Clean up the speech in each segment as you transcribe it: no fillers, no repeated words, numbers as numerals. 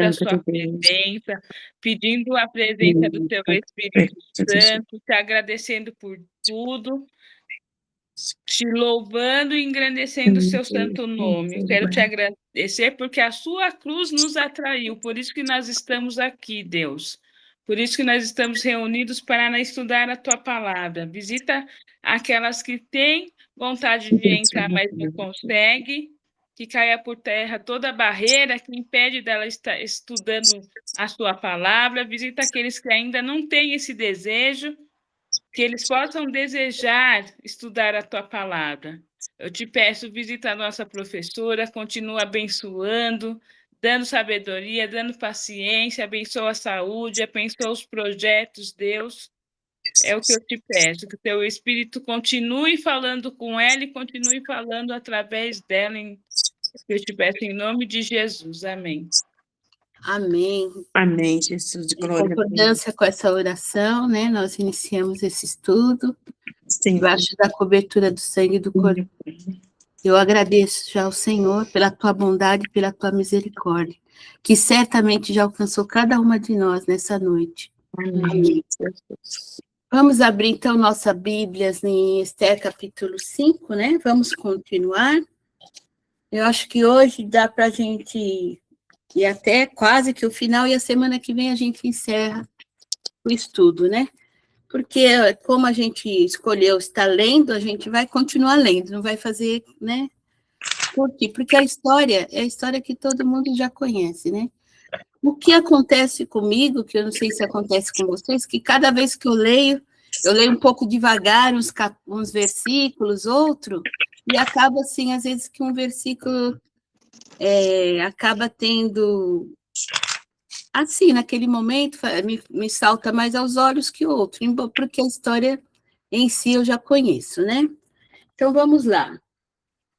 a sua presença, pedindo a presença do teu Espírito Santo, te agradecendo por tudo, te louvando e engrandecendo o seu santo nome. Quero te agradecer porque a sua cruz nos atraiu, por isso que nós estamos aqui, Deus. Por isso que nós estamos reunidos para estudar a tua palavra. Visita aquelas que têm vontade de entrar, mas não conseguem, que caia por terra toda barreira que impede dela estar estudando a sua palavra. Visita aqueles que ainda não têm esse desejo, que eles possam desejar estudar a tua palavra. Eu te peço, visita a nossa professora, continua abençoando, dando sabedoria, dando paciência, abençoa a saúde, abençoa os projetos, Deus. É o que eu te peço, que o teu Espírito continue falando com ela e continue falando através dela. Eu te peço em nome de Jesus. Amém. Amém. Amém, Jesus, Em glória a Deus. concordância com essa oração, né, nós iniciamos esse estudo, Sim. debaixo da cobertura do sangue do Cordeiro. Eu agradeço já ao Senhor pela tua bondade, pela tua misericórdia, que certamente já alcançou cada uma de nós nessa noite. Amém. Vamos abrir, então, nossa Bíblia em Esther, capítulo 5, né? Vamos continuar. Eu acho que hoje dá para a gente ir até quase que o final, e a semana que vem a gente encerra o estudo, né? Porque, como a gente escolheu estar lendo, a gente vai continuar lendo, não vai fazer, né? Por quê? Porque a história é a história que todo mundo já conhece, né? O que acontece comigo, que eu não sei se acontece com vocês, que cada vez que eu leio um pouco devagar, uns versículos, outro, e acaba assim, às vezes que um versículo acaba tendo, assim, naquele momento, me salta mais aos olhos que outro, porque a história em si eu já conheço, né? Então, vamos lá.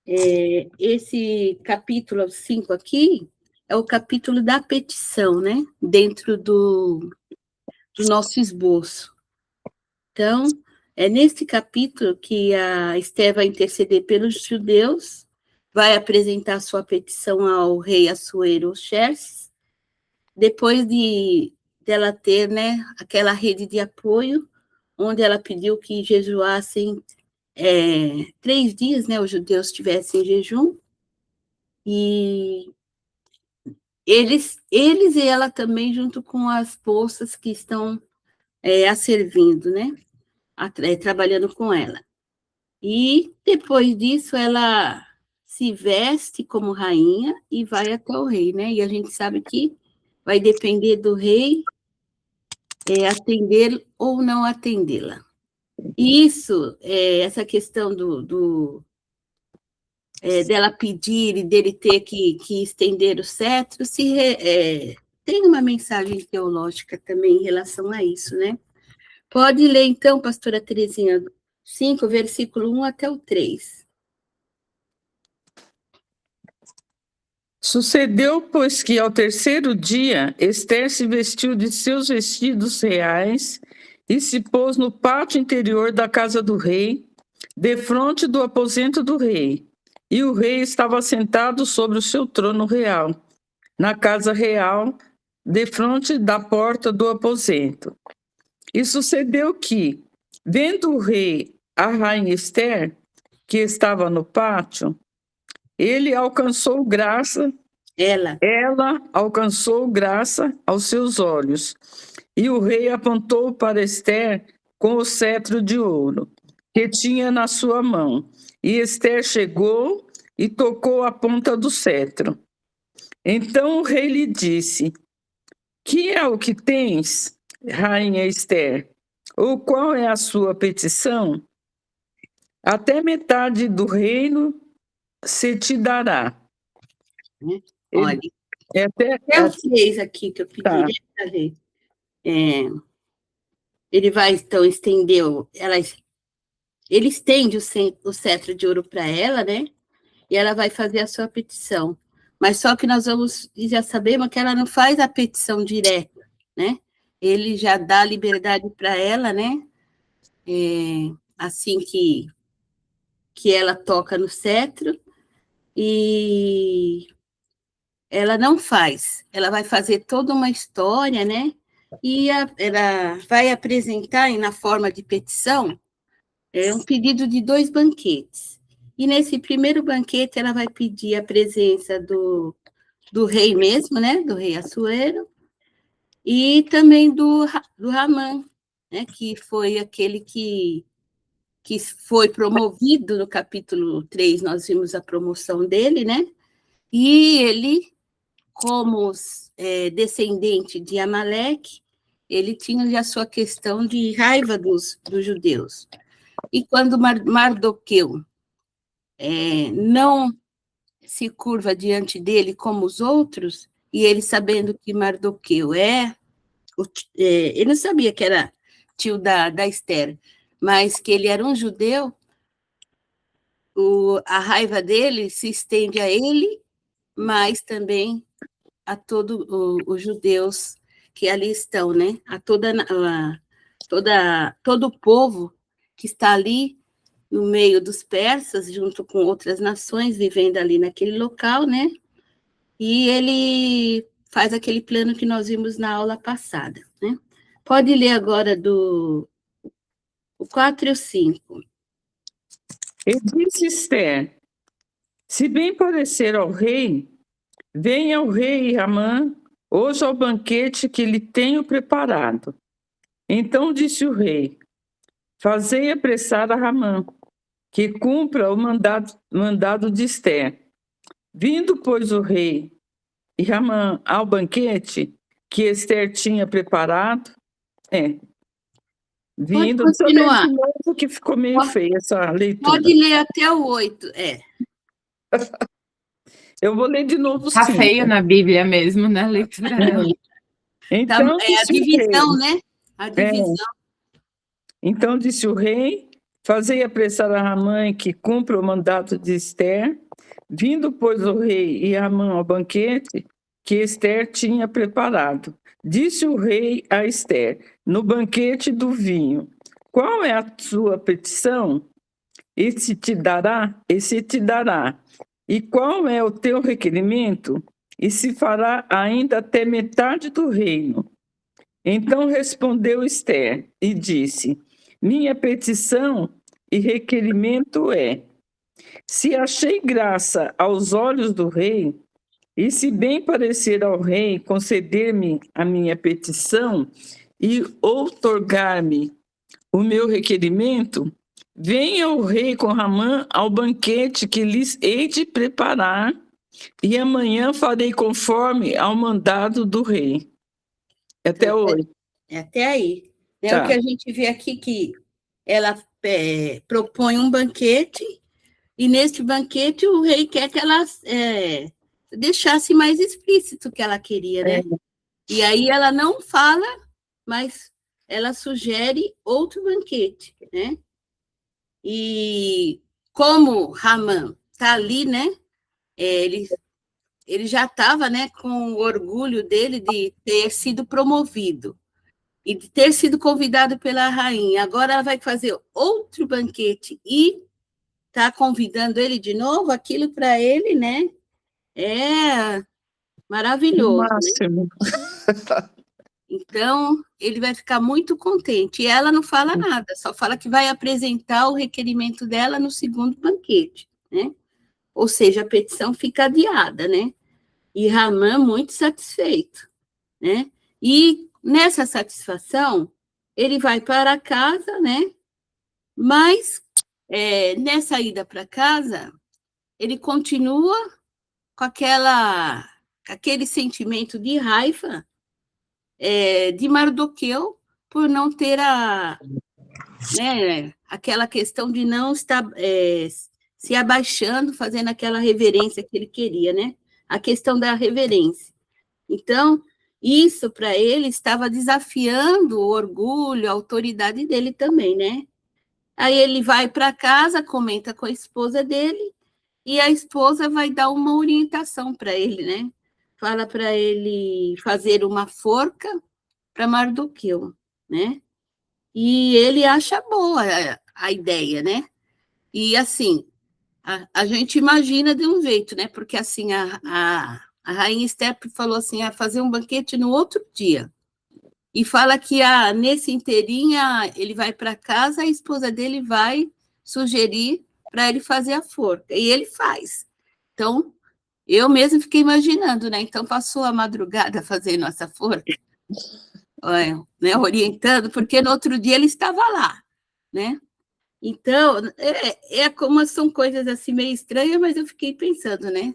Esse capítulo 5 aqui é o capítulo da petição, né? Dentro do nosso esboço. Então, é nesse capítulo que a Esther vai interceder pelos judeus, vai apresentar sua petição ao rei Assuero-Xerxes, depois dela ter, né, aquela rede de apoio, onde ela pediu que jejuassem 3 dias, né, os judeus estivessem em jejum, e eles e ela também, junto com as moças que estão a servindo, né, trabalhando com ela. E depois disso ela se veste como rainha e vai até o rei, né? E a gente sabe que vai depender do rei atender ou não atendê-la. E isso, essa questão dela pedir e dele ter que estender o cetro, tem uma mensagem teológica também em relação a isso, né? Pode ler, então, pastora Terezinha, 5, versículo 1 até o 3. Sucedeu, pois, que ao terceiro dia, Esther se vestiu de seus vestidos reais e se pôs no pátio interior da casa do rei, defronte do aposento do rei. E o rei estava sentado sobre o seu trono real, na casa real, defronte da porta do aposento. E sucedeu que, vendo o rei a rainha Esther, que estava no pátio, ele alcançou graça, ela alcançou graça aos seus olhos. E o rei apontou para Esther com o cetro de ouro que tinha na sua mão. E Esther chegou e tocou a ponta do cetro. Então o rei lhe disse: que é o que tens, rainha Esther? Ou qual é a sua petição? Até metade do reino se te dará. Olha, até o 6 aqui que eu pedi para ver. Ele vai, então, estender, ele estende o cetro de ouro para ela, né? E ela vai fazer a sua petição. Mas só que nós já sabemos que ela não faz a petição direta, né? Ele já dá liberdade para ela, né? Assim que ela toca no cetro, e ela não faz. Ela vai fazer toda uma história, né? E ela vai apresentar, na forma de petição, um pedido de 2 banquetes. E nesse primeiro banquete, ela vai pedir a presença do rei mesmo, né? Do rei Assuero, e também do Ramã, né? Que foi aquele que foi promovido no capítulo 3, nós vimos a promoção dele, né? E ele, como descendente de Amaleque, ele tinha a sua questão de raiva dos judeus. E quando Mardoqueu não se curva diante dele como os outros, e ele sabendo que Mardoqueu ele não sabia que era tio da Esther, mas que ele era um judeu, a raiva dele se estende a ele, mas também a todos os judeus que ali estão, né? A todo o povo que está ali no meio dos persas, junto com outras nações, vivendo ali naquele local, né? E ele faz aquele plano que nós vimos na aula passada, né? Pode ler agora o 4 e o 5. E disse Esther: se bem parecer ao rei, venha o rei Amã hoje ao banquete que lhe tenho preparado. Então disse o rei: fazei apressar a Ramã, que cumpra o mandado de Esther. Vindo, pois, o rei e Ramã ao banquete que Esther tinha preparado, vindo, Pode continuar. de novo, que ficou meio feia essa leitura. Pode ler até o 8, Eu vou ler de novo Tá 5. feio na Bíblia mesmo, né? Leitura. Então, a divisão, né? A divisão. Então disse o rei: fazei apressar a Ramã que cumpra o mandato de Esther. Vindo, pois, o rei e Ramã ao banquete que Esther tinha preparado. Disse o rei a Esther, no banquete do vinho: qual é a sua petição? Esse te dará. E qual é o teu requerimento? E se fará ainda até metade do reino. Então respondeu Esther e disse: minha petição e requerimento é: se achei graça aos olhos do rei, e se bem parecer ao rei conceder-me a minha petição e outorgar-me o meu requerimento, venha o rei com Ramã ao banquete que lhes hei de preparar, e amanhã farei conforme ao mandado do rei. Até hoje. Até aí. É Tá. o que a gente vê aqui, que ela propõe um banquete, e neste banquete o rei quer que ela deixasse mais explícito o que ela queria, né? E aí ela não fala, mas ela sugere outro banquete, né? E como Ramã está ali, né? Ele já estava, né, com o orgulho dele de ter sido promovido e de ter sido convidado pela rainha. Agora ela vai fazer outro banquete e está convidando ele de novo. Aquilo para ele, né, é maravilhoso. Máximo. Né? Então, ele vai ficar muito contente. E ela não fala nada, só fala que vai apresentar o requerimento dela no segundo banquete, né? Ou seja, a petição fica adiada, né? E Ramã muito satisfeito, né? E nessa satisfação, ele vai para casa, né? Mas nessa ida para casa, ele continua com aquele sentimento de raiva de Mardoqueu por não ter aquela questão de não estar se abaixando, fazendo aquela reverência que ele queria, né? A questão da reverência. Então, isso para ele estava desafiando o orgulho, a autoridade dele também, né? Aí ele vai para casa, comenta com a esposa dele, e a esposa vai dar uma orientação para ele, né? Fala para ele fazer uma forca para Mardoqueu, né? E ele acha boa a ideia, né? E assim, a gente imagina de um jeito, né? Porque assim, a A rainha Esther falou assim, fazer um banquete no outro dia. E fala que nesse inteirinho ele vai para casa, a esposa dele vai sugerir para ele fazer a forca. E ele faz. Então, eu mesmo fiquei imaginando, né? Então, passou a madrugada fazendo essa forca, né? Orientando, porque no outro dia ele estava lá, né? Então, como são coisas assim meio estranhas, mas eu fiquei pensando, né?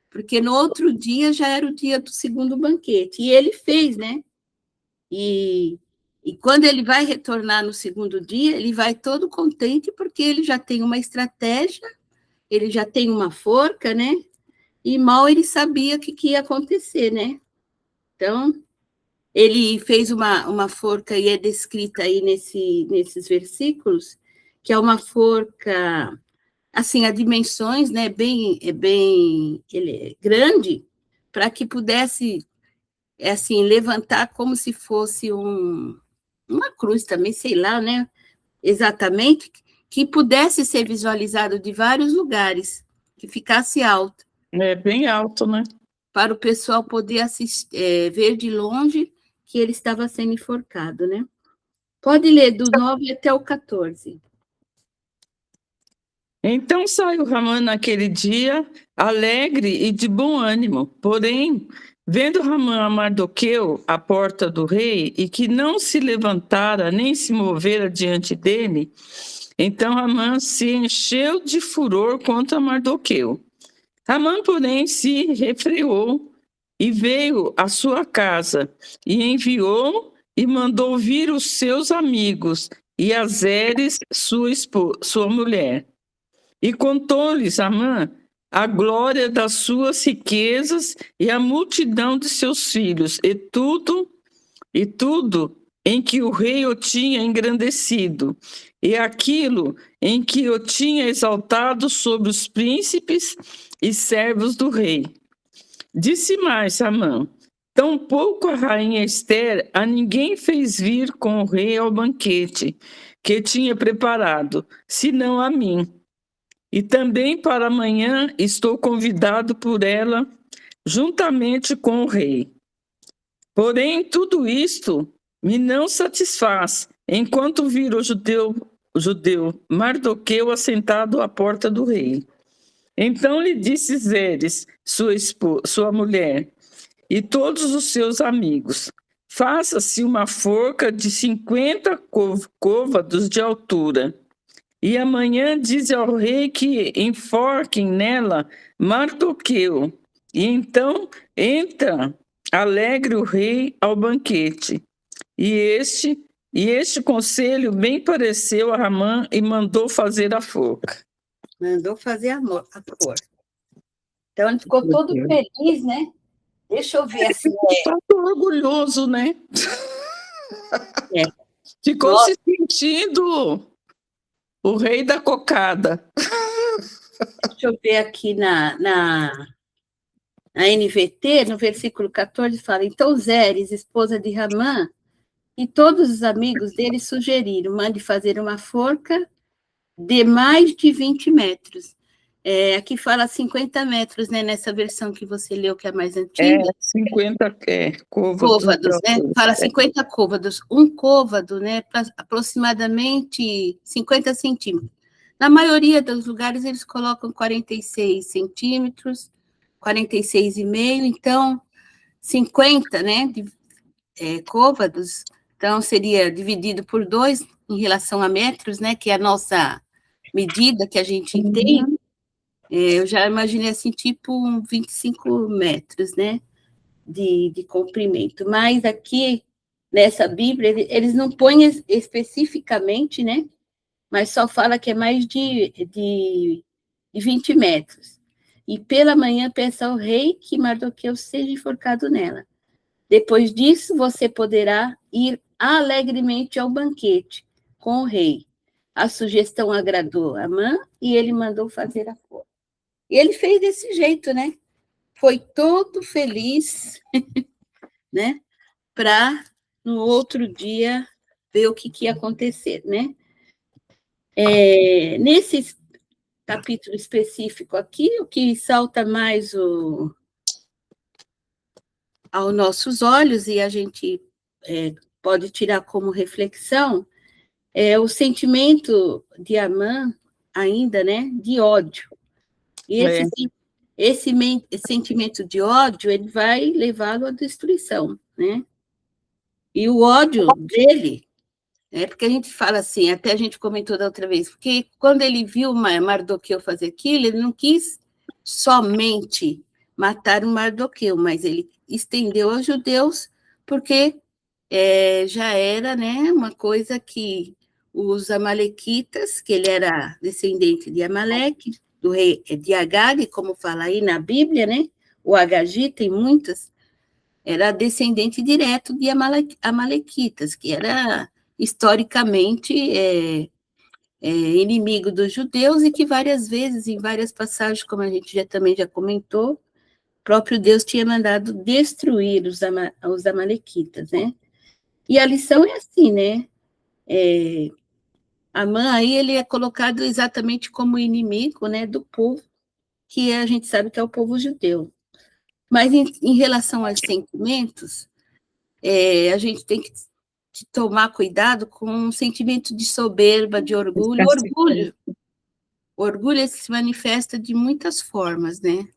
Porque no outro dia já era o dia do segundo banquete. E ele fez, né? E quando ele vai retornar no segundo dia, ele vai todo contente, porque ele já tem uma estratégia, ele já tem uma forca, né? E mal ele sabia o que ia acontecer, né? Então, ele fez uma forca, e é descrita aí nesses versículos, que é uma forca, assim, a dimensões, né? Ele é grande, para que pudesse, assim, levantar como se fosse uma cruz também, sei lá, né? Exatamente, que pudesse ser visualizado de vários lugares, que ficasse alto, É bem alto, né? para o pessoal poder assistir, ver de longe que ele estava sendo enforcado, né? Pode ler do 9 até o 14. Então saiu Ramã naquele dia, alegre e de bom ânimo. Porém, vendo Ramã a Mardoqueu à porta do rei, e que não se levantara nem se movera diante dele, então Ramã se encheu de furor contra Mardoqueu. Ramã, porém, se refreou e veio à sua casa, e enviou e mandou vir os seus amigos e a Zeres, sua mulher. E contou-lhes Amã a glória das suas riquezas e a multidão de seus filhos, e tudo em que o rei o tinha engrandecido, e aquilo em que o tinha exaltado sobre os príncipes e servos do rei. Disse mais Amã: tampouco a rainha Esther a ninguém fez vir com o rei ao banquete que tinha preparado, senão a mim. E também para amanhã estou convidado por ela, juntamente com o rei. Porém, tudo isto me não satisfaz, enquanto vir o judeu Mardoqueu assentado à porta do rei. Então lhe disse Zeres, sua mulher, e todos os seus amigos: faça-se uma forca de 50 côvados de altura. E amanhã diz ao rei que enforquem nela Mardoqueu. E então entra alegre o rei ao banquete. E este conselho bem pareceu a Ramã e mandou fazer a forca. Mandou fazer a forca. Então, ele ficou todo feliz, né? Deixa eu ver assim. Todo orgulhoso, né? Ficou Nossa. se sentindo o rei da cocada. Deixa eu ver aqui na NVT, no versículo 14, fala: então Zeres, esposa de Ramã, e todos os amigos dele sugeriram: mande fazer uma forca de mais de 20 metros. Aqui fala 50 metros, né? Nessa versão que você leu, que é mais antiga. 50 côvados, né? Fala 50 côvados. Um côvado, né? Aproximadamente 50 centímetros. Na maioria dos lugares, eles colocam 46 centímetros, 46,5. Então, 50, né? Côvados. Então, seria dividido por 2 em relação a metros, né? Que é a nossa medida que a gente tem. Eu já imaginei assim, tipo 25 metros, né? De comprimento. Mas aqui, nessa Bíblia, eles não põem especificamente, né? Mas só fala que é mais de 20 metros. E pela manhã peça ao rei que Mardoqueu seja enforcado nela. Depois disso, você poderá ir alegremente ao banquete com o rei. A sugestão agradou a Amã e ele mandou fazer a forca. E ele fez desse jeito, né? Foi todo feliz, né? Para no outro dia ver o que ia acontecer, né? Nesse capítulo específico aqui, o que salta mais aos nossos olhos, e a gente pode tirar como reflexão, é o sentimento de Amã, ainda, né, de ódio. E esse sentimento de ódio, ele vai levá-lo à destruição, né? E o ódio dele, porque a gente fala assim, até a gente comentou da outra vez, porque quando ele viu Mardoqueu fazer aquilo, ele não quis somente matar o Mardoqueu, mas ele estendeu aos judeus, porque já era, né, uma coisa que os amalequitas, que ele era descendente de Amaleque, do rei de Agag, como fala aí na Bíblia, né? O Agagi tem muitas, era descendente direto de amalequitas, que era historicamente inimigo dos judeus e que várias vezes, em várias passagens, como a gente também já comentou, o próprio Deus tinha mandado destruir os amalequitas, né? E a lição é assim, né? Amã aí, ele é colocado exatamente como inimigo, né, do povo, que a gente sabe que é o povo judeu. Mas em relação aos sentimentos, a gente tem que tomar cuidado com um sentimento de soberba, de orgulho. Orgulho se manifesta de muitas formas, né?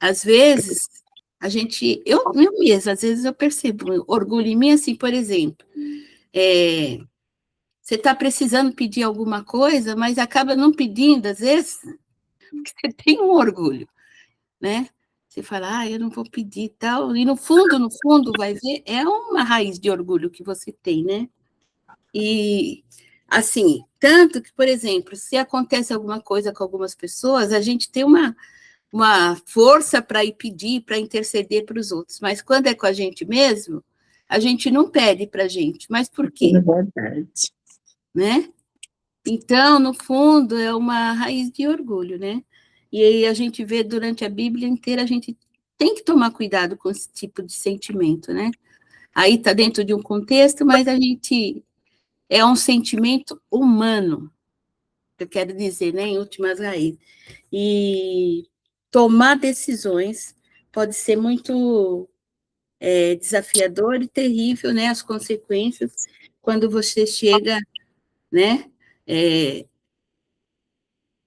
Às vezes, eu mesma, às vezes eu percebo orgulho em mim, assim, por exemplo, você está precisando pedir alguma coisa, mas acaba não pedindo, às vezes, porque você tem um orgulho, né? Você fala, eu não vou pedir e tal, e no fundo, vai ver, é uma raiz de orgulho que você tem, né? E, assim, tanto que, por exemplo, se acontece alguma coisa com algumas pessoas, a gente tem uma força para ir pedir, para interceder para os outros, mas quando é com a gente mesmo, a gente não pede para a gente, mas por quê? É verdade. Né? Então, no fundo, é uma raiz de orgulho, né? E aí a gente vê durante a Bíblia inteira, a gente tem que tomar cuidado com esse tipo de sentimento, né? Aí está dentro de um contexto, mas é um sentimento humano, eu quero dizer, né? Em últimas raízes. E tomar decisões pode ser muito desafiador e terrível, né? As consequências quando você chega, né?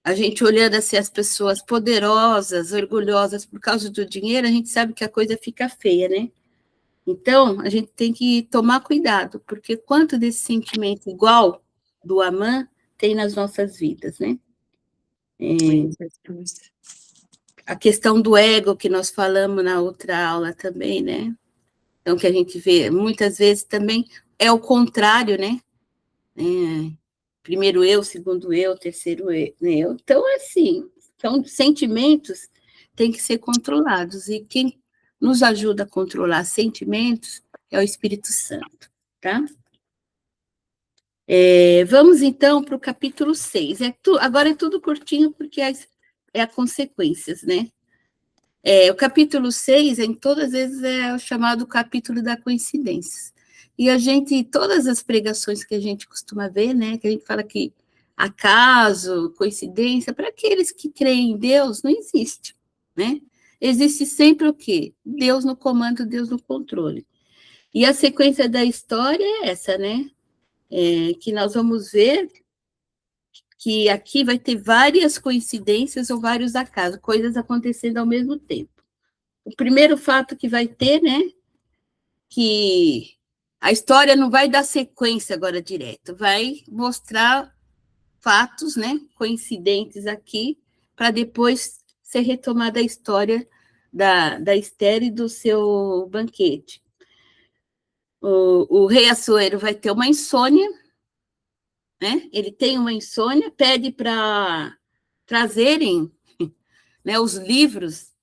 A gente olhando assim as pessoas poderosas, orgulhosas por causa do dinheiro, a gente sabe que a coisa fica feia, né? Então, a gente tem que tomar cuidado, porque quanto desse sentimento igual do Amã tem nas nossas vidas, né? A questão do ego, que nós falamos na outra aula também, né? Então, que a gente vê, muitas vezes também é o contrário, né? Primeiro eu, segundo eu, terceiro eu. Então, assim, são sentimentos têm que ser controlados, e quem nos ajuda a controlar sentimentos é o Espírito Santo, tá? Vamos, então, para o capítulo 6. Agora é tudo curtinho, porque é a consequências, né? O capítulo 6, em todas as vezes, é o chamado capítulo da coincidência. E a gente, todas as pregações que a gente costuma ver, né, que a gente fala que acaso, coincidência, para aqueles que creem em Deus, não existe, né? Existe sempre o quê? Deus no comando, Deus no controle. E a sequência da história é essa, né? Que nós vamos ver que aqui vai ter várias coincidências ou vários acasos, coisas acontecendo ao mesmo tempo. O primeiro fato que vai ter, né, que a história não vai dar sequência agora direto, vai mostrar fatos, né, coincidentes aqui, para depois ser retomada a história da Esther e do seu banquete. O rei Assuero vai ter uma insônia, né? Ele tem uma insônia, pede para trazerem, né, os livros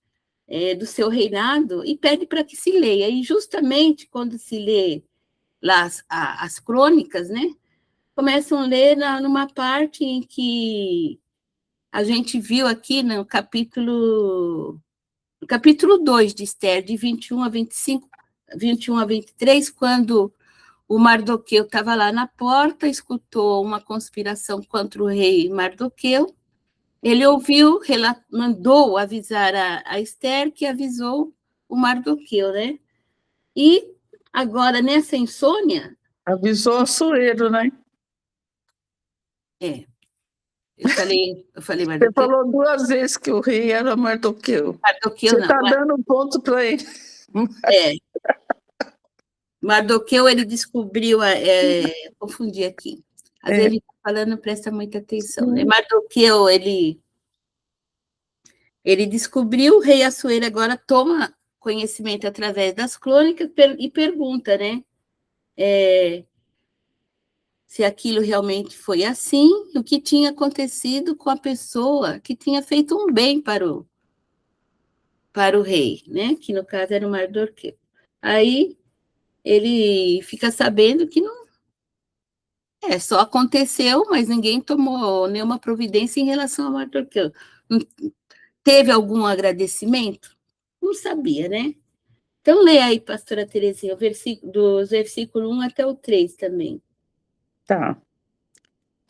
do seu reinado e pede para que se leia. E justamente quando se lê lá as crônicas, né, começam a ler numa parte em que a gente viu aqui no capítulo 2 de Esther, de 21 a 25, 21 a 23, quando o Mardoqueu estava lá na porta, escutou uma conspiração contra o rei Mardoqueu, ele ouviu, mandou avisar a Esther, que avisou o Mardoqueu, né? E agora, nessa insônia, Avisou Assuero, né? eu falei Você Mardoqueu, falou 2 vezes que o rei era Mardoqueu. Mardoqueu Você não, está dando um ponto para ele. é, Mardoqueu, ele descobriu, confundi aqui, às vezes a gente tá falando, presta muita atenção, né? Mardoqueu, ele descobriu, o rei Assuero agora toma conhecimento através das crônicas e pergunta, né? Se aquilo realmente foi assim, o que tinha acontecido com a pessoa que tinha feito um bem para o rei, né? Que no caso era o Mardoqueu. Aí ele fica sabendo que não só aconteceu, mas ninguém tomou nenhuma providência em relação ao Mardoqueu. Teve algum agradecimento? Não sabia, né? Então, lê aí, pastora Terezinha, dos versículos 1 até o 3 também. Tá.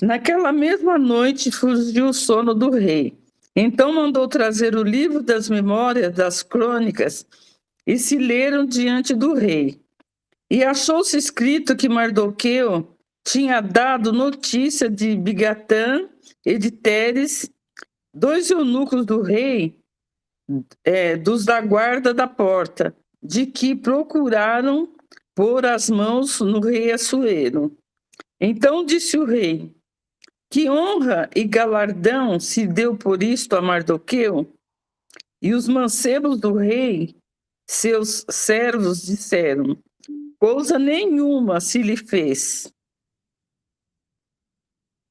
Naquela mesma noite fugiu o sono do rei. Então mandou trazer o livro das memórias das crônicas e se leram diante do rei. E achou-se escrito que Mardoqueu tinha dado notícia de Bigatã e de Teres, 2 eunucos do rei, dos da guarda da porta, de que procuraram pôr as mãos no rei Assuero. Então disse o rei: que honra e galardão se deu por isto a Mardoqueu? E os mancebos do rei, seus servos, disseram: coisa nenhuma se lhe fez.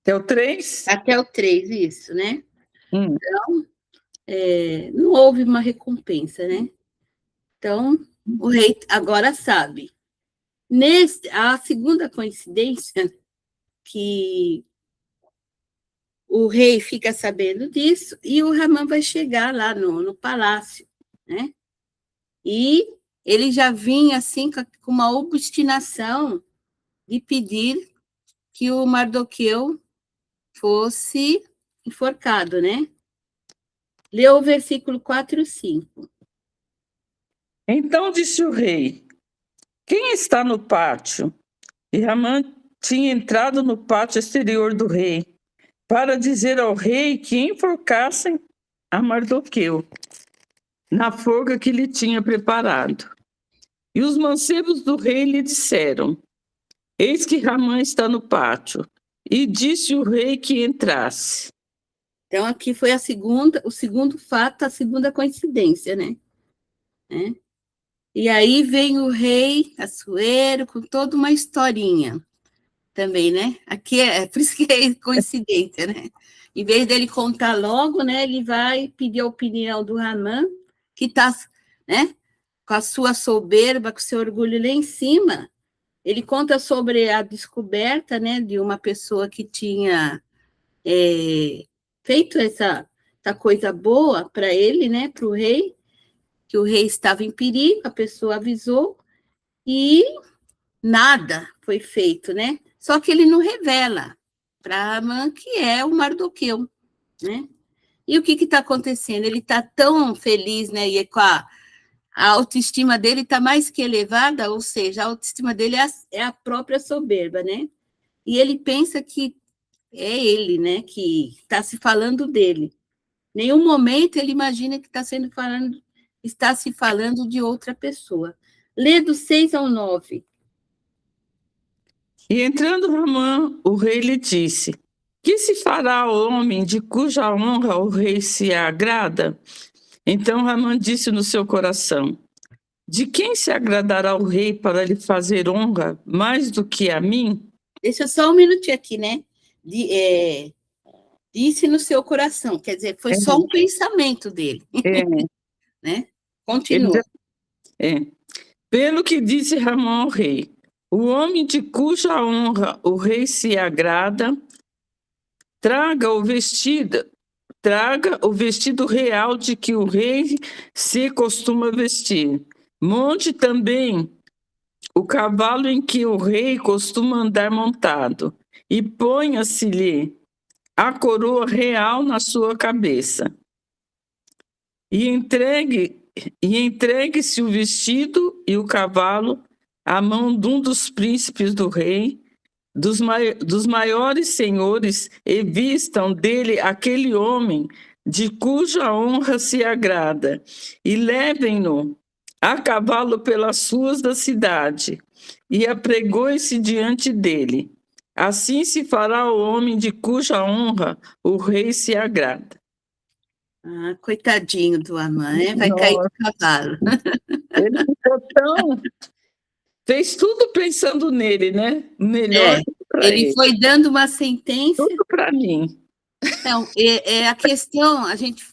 Até o 3? Até o 3, isso, né? Hum. Então, não houve uma recompensa, né? Então, o rei agora sabe. A segunda coincidência que o rei fica sabendo disso e o Ramã vai chegar lá no palácio, né? E ele já vinha assim com uma obstinação de pedir que o Mardoqueu fosse enforcado, né? Leu o versículo 4 e 5. Então disse o rei: quem está no pátio? E Ramã tinha entrado no pátio exterior do rei para dizer ao rei que enforcassem a Mardoqueu na forca que lhe tinha preparado. E os mancebos do rei lhe disseram: eis que Ramã está no pátio. E disse o rei que entrasse. Então, aqui foi o segundo fato, a segunda coincidência, né? E aí vem o rei Assuero com toda uma historinha também, né? Aqui por isso que é coincidência, né? Em vez dele contar logo, né? Ele vai pedir a opinião do Ramã, que está, né? Com a sua soberba, com o seu orgulho lá em cima. Ele conta sobre a descoberta, né? De uma pessoa que tinha feito essa coisa boa para ele, né? Para o rei, que o rei estava em perigo, a pessoa avisou e nada foi feito, né? Só que ele não revela para Amã que é o Mardoqueu, né? E o que está acontecendo? Ele está tão feliz, né? E com a autoestima dele está mais que elevada, ou seja, a autoestima dele é a própria soberba, né? E ele pensa que é ele, né? Que está se falando dele. Nenhum momento ele imagina que está se falando de outra pessoa. Lê do 6 ao 9. E entrando Ramã, o rei lhe disse: que se fará ao homem de cuja honra o rei se agrada? Então Ramã disse no seu coração: de quem se agradará o rei para lhe fazer honra mais do que a mim? Deixa só um minutinho aqui, né? Disse no seu coração, quer dizer, foi só um pensamento dele, né? Continua. Pelo que disse Ramã ao rei: o homem de cuja honra o rei se agrada, traga o vestido real de que o rei se costuma vestir. Monte também o cavalo em que o rei costuma andar montado, e ponha-se-lhe a coroa real na sua cabeça. E entregue e entregue-se o vestido e o cavalo à mão de um dos príncipes do rei, dos maiores senhores, e vistam dele aquele homem de cuja honra se agrada, e levem-no a cavalo pelas ruas da cidade, e apregoem-se diante dele. Assim se fará o homem de cuja honra o rei se agrada. Ah, coitadinho do Amã, né? Vai cair do cavalo. Ele ficou tão... Fez tudo pensando nele, né? Melhor para Ele ele. foi dando uma sentença. Tudo para mim. Então, a questão, a gente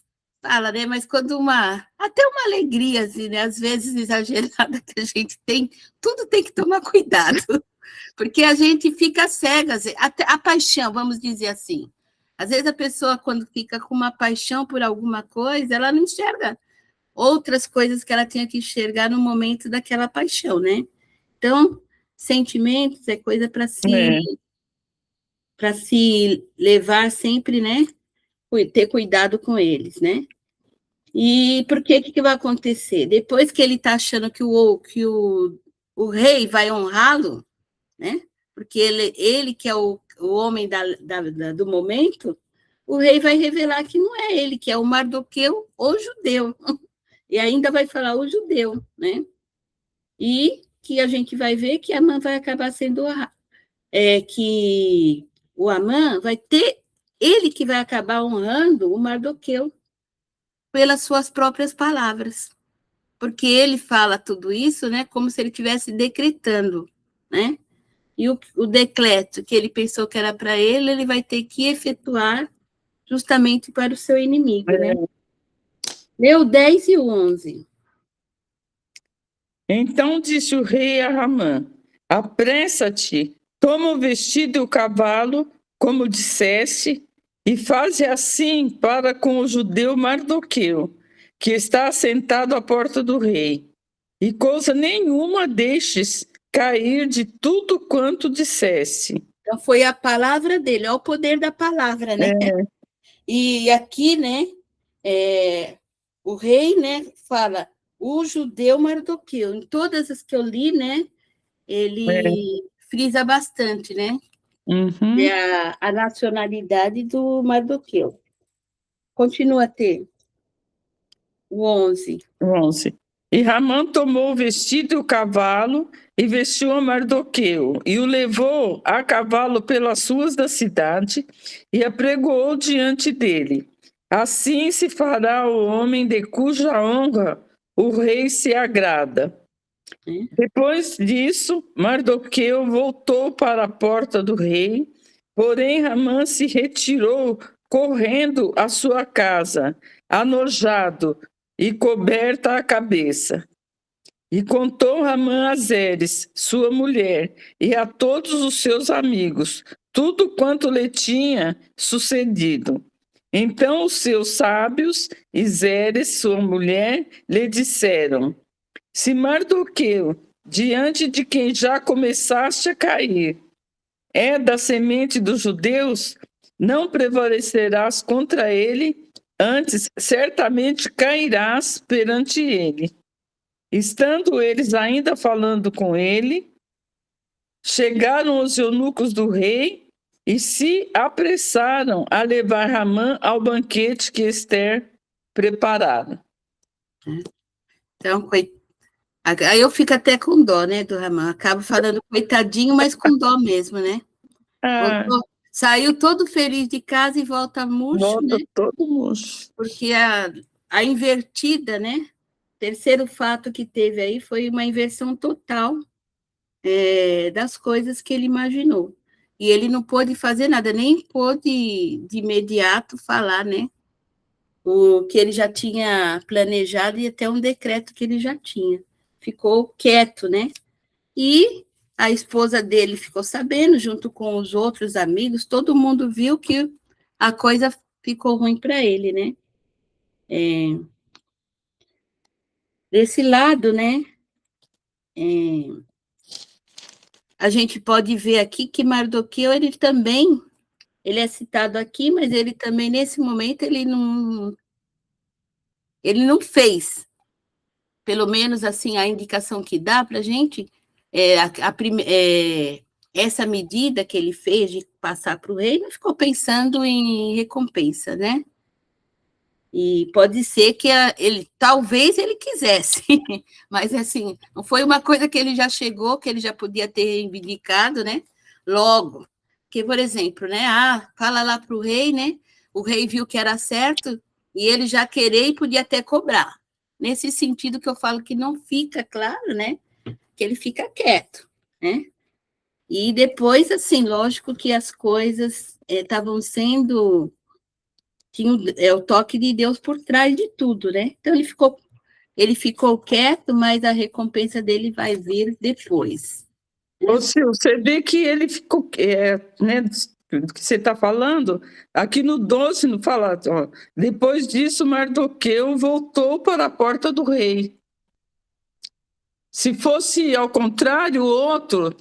fala, né? Mas quando até uma alegria, assim, né? Às vezes exagerada que a gente tem, tudo tem que tomar cuidado, porque a gente fica cega, até a paixão, vamos dizer assim. Às vezes a pessoa, quando fica com uma paixão por alguma coisa, ela não enxerga outras coisas que ela tinha que enxergar no momento daquela paixão, né? Então, sentimentos é coisa para se levar sempre, né? Ter cuidado com eles, né? E por que vai acontecer? Depois que ele está achando que o rei vai honrá-lo, né? Porque ele que é o homem do momento, o rei vai revelar que não é ele, que é o Mardoqueu, o judeu. E ainda vai falar o judeu, né? E que a gente vai ver que Amã vai acabar sendo... que o Amã vai ter... Ele que vai acabar honrando o Mardoqueu pelas suas próprias palavras. Porque ele fala tudo isso, né? Como se ele estivesse decretando, né? E o decreto que ele pensou que era para ele, ele vai ter que efetuar justamente para o seu inimigo, né? Leu 10 e 11. Então disse o rei a Amã: apressa-te, toma o vestido e o cavalo, como disseste, e faze assim para com o judeu Mardoqueu, que está assentado à porta do rei. E coisa nenhuma deixes cair de tudo quanto disseste. Então, foi a palavra dele, é o poder da palavra, né? E aqui, né, o rei, né, fala, o judeu Mardoqueu. Em todas as que eu li, né, ele frisa bastante, né? Uhum. A nacionalidade do Mardoqueu. Continua a ter o 11. 11. E Ramã tomou o vestido e o cavalo e vestiu a Mardoqueu e o levou a cavalo pelas ruas da cidade e apregoou diante dele. Assim se fará o homem de cuja honra o rei se agrada. Depois disso, Mardoqueu voltou para a porta do rei, porém Ramã se retirou correndo à sua casa, anojado e coberta a cabeça. E contou Ramã a Zeres, sua mulher, e a todos os seus amigos, tudo quanto lhe tinha sucedido. Então os seus sábios e Zeres, sua mulher, lhe disseram: se Mardoqueu, diante de quem já começaste a cair, é da semente dos judeus, não prevalecerás contra ele, antes certamente cairás perante ele. Estando eles ainda falando com ele, chegaram os eunucos do rei e se apressaram a levar Ramã ao banquete que Ester preparara. Então, aí eu fico até com dó, né, do Ramã. Acabo falando coitadinho, mas com dó mesmo, né? Saiu todo feliz de casa e volta murcho, Volta, né? todo murcho. Porque a invertida, né? Terceiro fato que teve aí foi uma inversão total das coisas que ele imaginou. E ele não pôde fazer nada, nem pôde de imediato falar, né? O que ele já tinha planejado e até um decreto que ele já tinha. Ficou quieto, né? E a esposa dele ficou sabendo, junto com os outros amigos, todo mundo viu que a coisa ficou ruim para ele, né? Desse lado, né? A gente pode ver aqui que Mardoqueu, ele é citado aqui, mas ele também, nesse momento, ele não fez pelo menos assim, a indicação que dá para a gente, essa medida que ele fez de passar para o rei, não ficou pensando em recompensa, né? E pode ser que talvez ele quisesse, mas assim, não foi uma coisa que ele já chegou, que ele já podia ter reivindicado, né? Logo. Porque, por exemplo, né? Fala lá para o rei, né? O rei viu que era certo e ele já querer e podia até cobrar. Nesse sentido que eu falo que não fica claro, né? Que ele fica quieto, né? E depois, assim, lógico que as coisas estavam sendo... Tinha o toque de Deus por trás de tudo, né? Então, ele ficou quieto, mas a recompensa dele vai vir depois. Ô, Sil, você vê que ele ficou, né, do que você está falando, aqui no 12, não fala, ó, depois disso, Mardoqueu voltou para a porta do rei. Se fosse ao contrário, o outro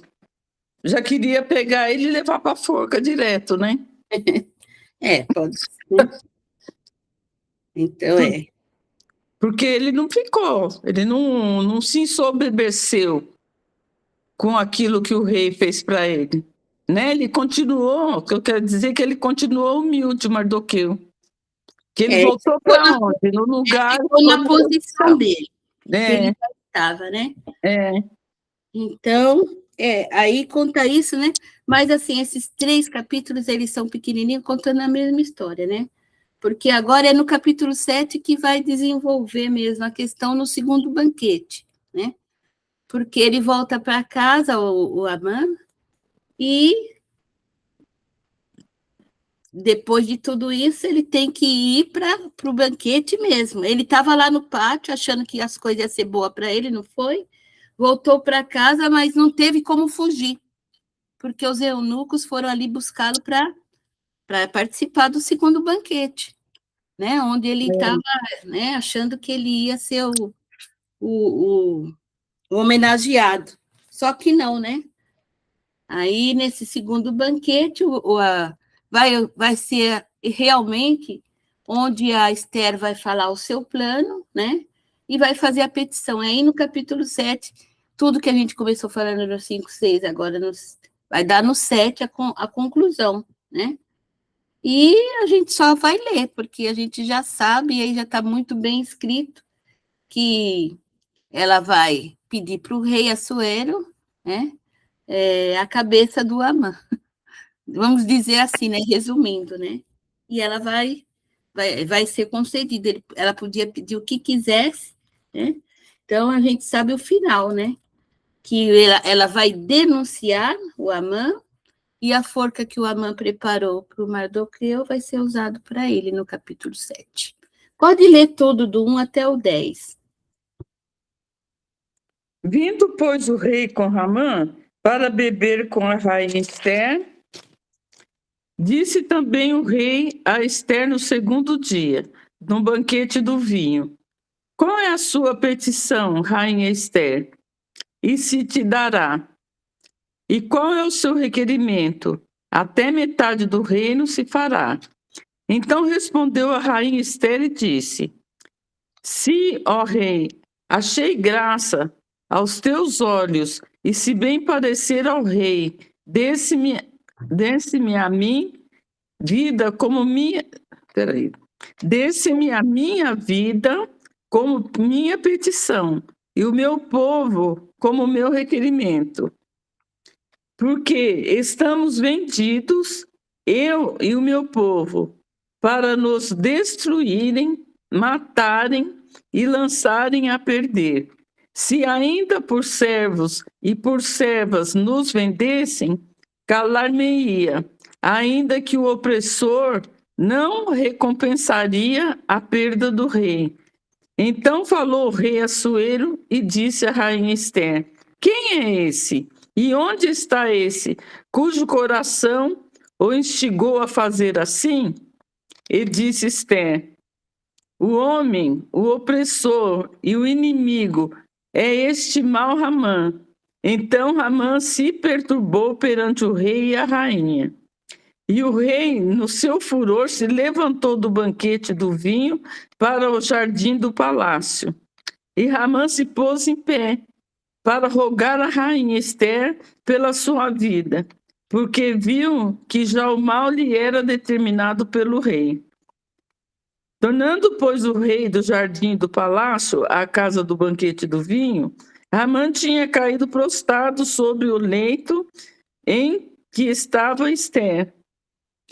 já queria pegar ele e levar para a forca direto, né? Pode ser. Então, Porque ele não ficou, ele não se ensoberbeceu com aquilo que o rei fez para ele. Né? Ele continuou, o que eu quero dizer é que ele continuou humilde, Mardoqueu. Que ele voltou para onde? No lugar... Ele ficou na posição dele, que ele É, já estava, né? é. Então, aí conta isso, né? Mas, assim, esses 3 capítulos, eles são pequenininhos, contando a mesma história, né? Porque agora é no capítulo 7 que vai desenvolver mesmo a questão no segundo banquete, né? Porque ele volta para casa, o Amã, e depois de tudo isso, ele tem que ir para o banquete mesmo. Ele estava lá no pátio, achando que as coisas iam ser boas para ele, não foi? Voltou para casa, mas não teve como fugir, porque os eunucos foram ali buscá-lo para participar do segundo banquete, né? Onde ele estava, né, achando que ele ia ser o homenageado. Só que não, né? Aí, nesse segundo banquete, vai ser realmente onde a Esther vai falar o seu plano, né? E vai fazer a petição. Aí, no capítulo 7, tudo que a gente começou falando no 5, 6, agora vai dar no 7 a conclusão, né? E a gente só vai ler, porque a gente já sabe, e aí já está muito bem escrito, que ela vai pedir para o rei Assuero, né? A cabeça do Amã. Vamos dizer assim, né? Resumindo, né? E ela vai ser concedida. Ela podia pedir o que quisesse, né? Então, a gente sabe o final, né? Que ela vai denunciar o Amã e a forca que o Amã preparou para o Mardoqueu vai ser usado para ele no capítulo 7. Pode ler todo do 1 até o 10. Vindo, pois, o rei com Ramã para beber com a rainha Esther, disse também o rei a Esther no segundo dia, no banquete do vinho: qual é a sua petição, rainha Esther? E se te dará. E qual é o seu requerimento? Até metade do reino se fará. Então respondeu a rainha Esther e disse: se, ó rei, achei graça aos teus olhos, e se bem parecer ao rei, desse-me a mim vida como minha... Peraí. Desse-me a minha vida como minha petição, e o meu povo como meu requerimento. Porque estamos vendidos, eu e o meu povo, para nos destruírem, matarem e lançarem a perder. Se ainda por servos e por servas nos vendessem, calar-me-ia, ainda que o opressor não recompensaria a perda do rei. Então falou o rei Assuero e disse à rainha Esther: quem é esse? E onde está esse cujo coração o instigou a fazer assim? E disse Esther: o homem, o opressor e o inimigo é este mau Ramã. Então Ramã se perturbou perante o rei e a rainha. E o rei, no seu furor, se levantou do banquete do vinho para o jardim do palácio. E Ramã se pôs em pé para rogar a rainha Ester pela sua vida, porque viu que já o mal lhe era determinado pelo rei. Tornando, pois, o rei do jardim do palácio à casa do banquete do vinho, Ramã tinha caído prostrado sobre o leito em que estava Ester.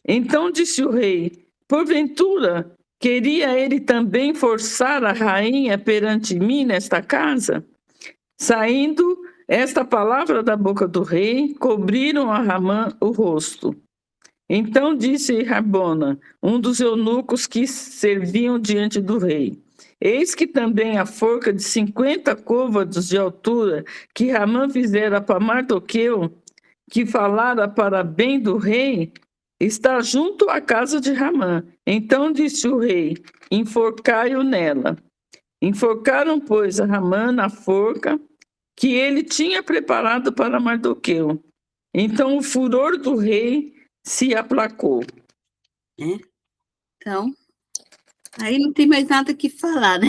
Então disse o rei: porventura, queria ele também forçar a rainha perante mim nesta casa? Saindo esta palavra da boca do rei, cobriram a Ramã o rosto. Então disse Rabona, um dos eunucos que serviam diante do rei: eis que também a forca de 50 côvados de altura que Ramã fizera para Mardoqueu, que falara para bem do rei, está junto à casa de Ramã. Então disse o rei: enforcai-o nela. Enforcaram, pois, a Ramã na forca que ele tinha preparado para Mardoqueu. Então o furor do rei se aplacou. Então, aí não tem mais nada que falar, né?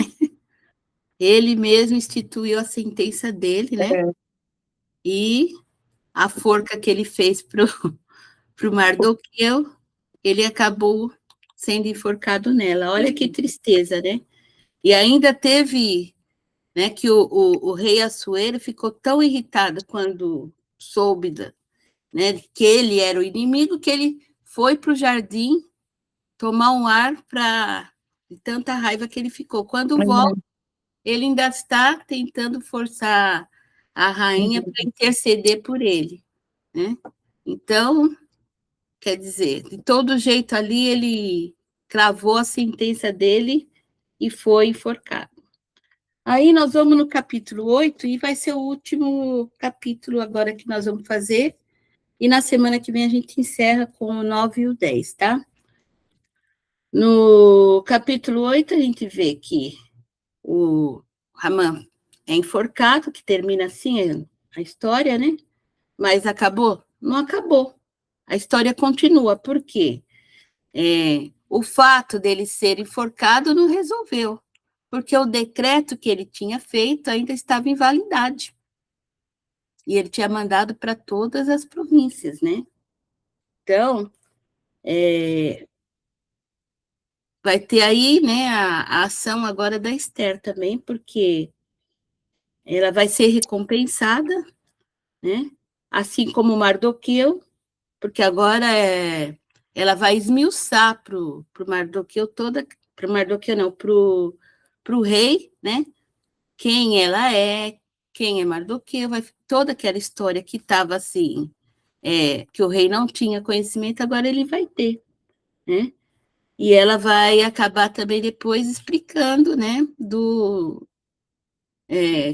Ele mesmo instituiu a sentença dele, né? E a forca que ele fez pro Mardoqueu, ele acabou sendo enforcado nela. Olha que tristeza, né? E ainda teve, né, que o rei Assuero ficou tão irritado quando soube né, que ele era o inimigo, que ele foi para o jardim tomar um ar de tanta raiva que ele ficou. Quando volta, ele ainda está tentando forçar a rainha para interceder por ele, né? Então, quer dizer, de todo jeito ali, ele cravou a sentença dele e foi enforcado. Aí nós vamos no capítulo 8, e vai ser o último capítulo agora que nós vamos fazer, e na semana que vem a gente encerra com o 9 e o 10, tá? No capítulo 8, a gente vê que o Ramã é enforcado, que termina assim a história, né? Mas acabou? Não acabou. A história continua. Por quê? O fato dele ser enforcado não resolveu, porque o decreto que ele tinha feito ainda estava em validade. E ele tinha mandado para todas as províncias, né? Então, vai ter aí, né, a ação agora da Ester também, porque ela vai ser recompensada, né? Assim como Mardoqueu, porque agora ela vai esmiuçar para o Mardoqueu para o Mardoqueu não, para o rei, né? Quem ela é, quem é Mardoqueu, vai toda aquela história que estava assim, que o rei não tinha conhecimento, agora ele vai ter, né? E ela vai acabar também depois explicando, né,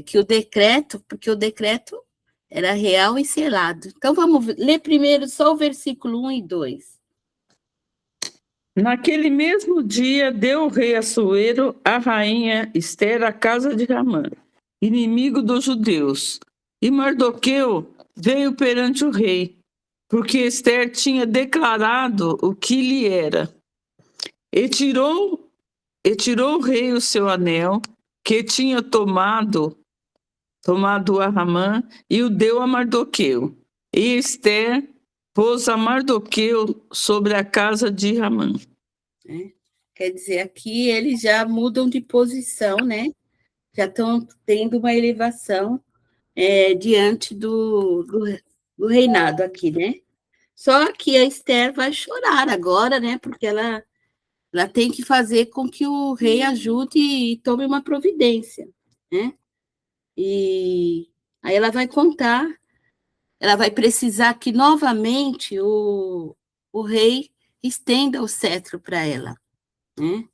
que o decreto, porque o decreto era real e selado. Então, vamos ler primeiro só o versículo 1 e 2. Naquele mesmo dia, deu o rei Assuero a rainha Ester à casa de Ramã, inimigo dos judeus. E Mardoqueu veio perante o rei, porque Ester tinha declarado o que lhe era. E tirou o rei o seu anel, que tinha tomado a Ramã, e o deu a Mardoqueu. E Ester pôs a Mardoqueu sobre a casa de Ramã. Quer dizer, aqui eles já mudam de posição, né? Já estão tendo uma elevação diante do reinado aqui, né? Só que a Ester vai chorar agora, né? Porque ela tem que fazer com que o rei ajude e tome uma providência, né? E aí ela vai contar, ela vai precisar que novamente o rei estenda o cetro para ela, né?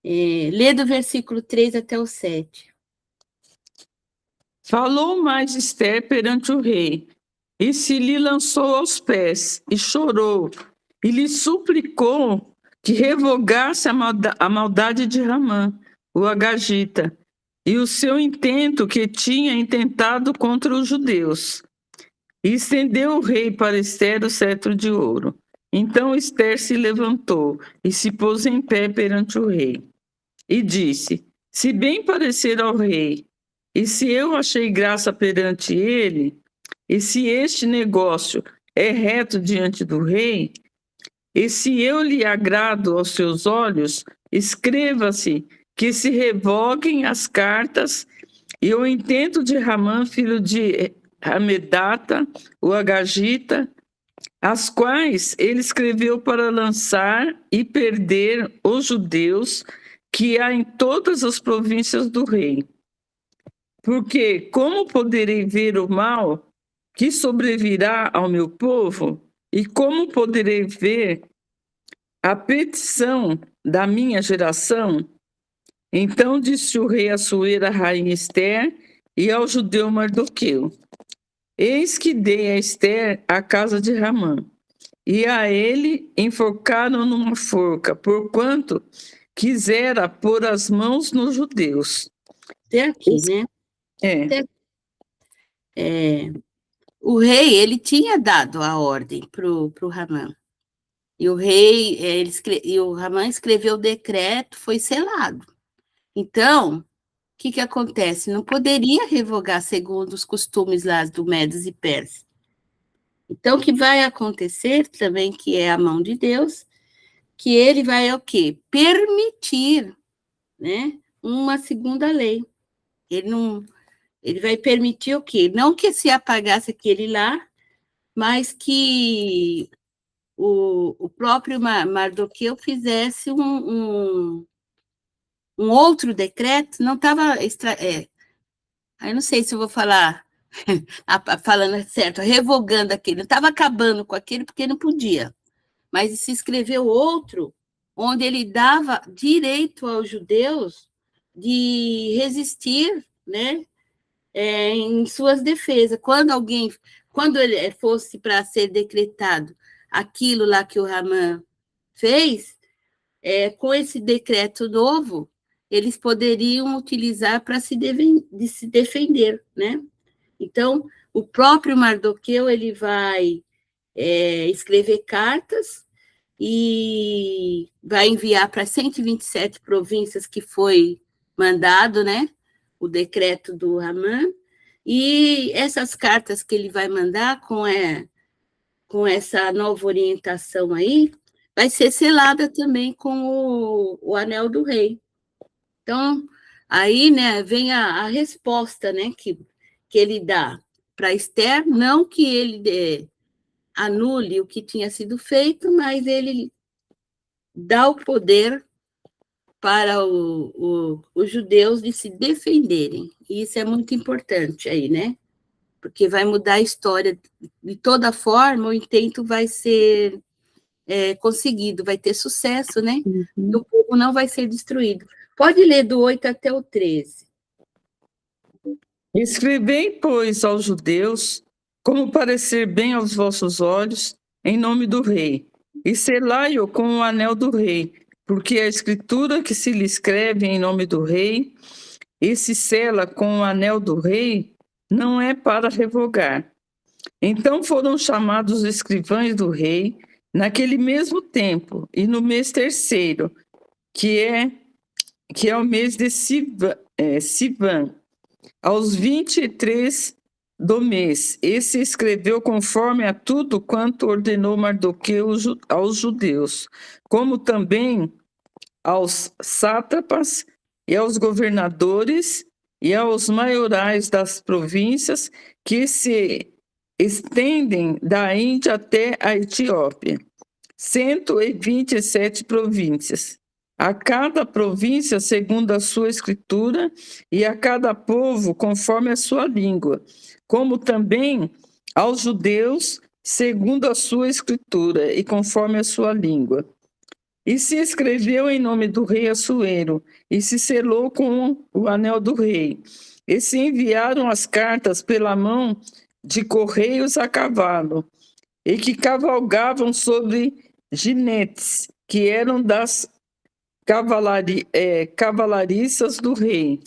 Lê do versículo 3 até o 7. Falou mais Ester perante o rei, e se lhe lançou aos pés, e chorou, e lhe suplicou que revogasse a maldade de Ramã, o agagita, e o seu intento que tinha intentado contra os judeus. E estendeu o rei para Ester o cetro de ouro. Então Ester se levantou e se pôs em pé perante o rei. E disse: Se bem parecer ao rei, e se eu achei graça perante ele, e se este negócio é reto diante do rei, e se eu lhe agrado aos seus olhos, escreva-se que se revoguem as cartas e o intento de Ramã, filho de Hamedata, o Agagita, as quais ele escreveu para lançar e perder os judeus que há em todas as províncias do rei. Porque como poderei ver o mal que sobrevirá ao meu povo? E como poderei ver a petição da minha geração? Então disse o rei Assuero à rainha Ester e ao judeu Mardoqueu: Eis que dei a Ester a casa de Ramã, e a ele enforcaram numa forca, porquanto quisera pôr as mãos nos judeus. Até aqui, né? É. O rei, ele tinha dado a ordem para o Ramã. E o rei, e o Ramã escreveu o decreto, foi selado. Então, o que acontece? Não poderia revogar segundo os costumes lá do Medos e Persas. Então, o que vai acontecer também, que é a mão de Deus, que ele vai o quê? Permitir, né, uma segunda lei. Ele vai permitir o quê? Não que se apagasse aquele lá, mas que o próprio Mardoqueu fizesse um outro decreto, não estava... eu não sei se eu vou falar, falando certo, revogando aquele, não estava acabando com aquele porque não podia, mas se escreveu outro, onde ele dava direito aos judeus de resistir, né, em suas defesas. Quando ele fosse para ser decretado aquilo lá que o Ramã fez, com esse decreto novo, eles poderiam utilizar para se defender, né? Então, o próprio Mardoqueu, ele vai escrever cartas e vai enviar para 127 províncias que foi mandado, né? O decreto do Ramã, e essas cartas que ele vai mandar com essa nova orientação aí, vai ser selada também com o anel do rei. Então, aí, né, vem a resposta, né, que ele dá para Ester, não que ele anule o que tinha sido feito, mas ele dá o poder para os judeus de se defenderem. E isso é muito importante aí, né? Porque vai mudar a história. De toda forma, o intento vai ser conseguido, vai ter sucesso, né? E o povo não vai ser destruído. Pode ler do 8 até o 13. Escrevei, pois, aos judeus, como parecer bem aos vossos olhos, em nome do rei, e selai-o com o anel do rei, porque a escritura que se lhe escreve em nome do rei, e se sela com o anel do rei, não é para revogar. Então foram chamados os escrivães do rei, naquele mesmo tempo, e no mês terceiro, que é o mês de Sivan, aos 23 do mês. Esse escreveu conforme a tudo quanto ordenou Mardoqueu aos judeus, como também aos sátrapas e aos governadores e aos maiorais das províncias que se estendem da Índia até a Etiópia, 127 províncias. A cada província segundo a sua escritura, e a cada povo conforme a sua língua, como também aos judeus segundo a sua escritura e conforme a sua língua. E se escreveu em nome do rei Assuero, e se selou com o anel do rei. E se enviaram as cartas pela mão de correios a cavalo, e que cavalgavam sobre ginetes, que eram das cavalariças do rei.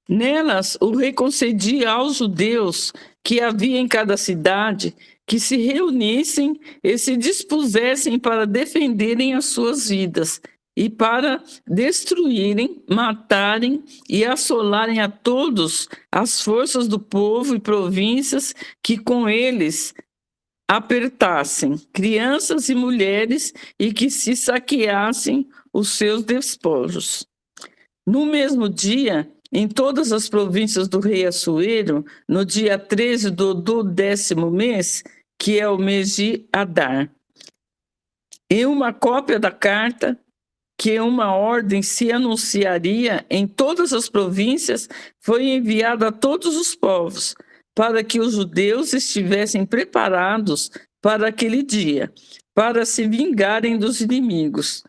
Nelas, o rei concedia aos judeus que havia em cada cidade que se reunissem e se dispusessem para defenderem as suas vidas e para destruírem, matarem e assolarem a todos as forças do povo e províncias que com eles apertassem, crianças e mulheres, e que se saqueassem os seus despojos. No mesmo dia, em todas as províncias do rei Assuero, no dia 13 do 10º mês, que é o mês de Adar, em uma cópia da carta, que uma ordem se anunciaria em todas as províncias, foi enviada a todos os povos, para que os judeus estivessem preparados para aquele dia, para se vingarem dos inimigos.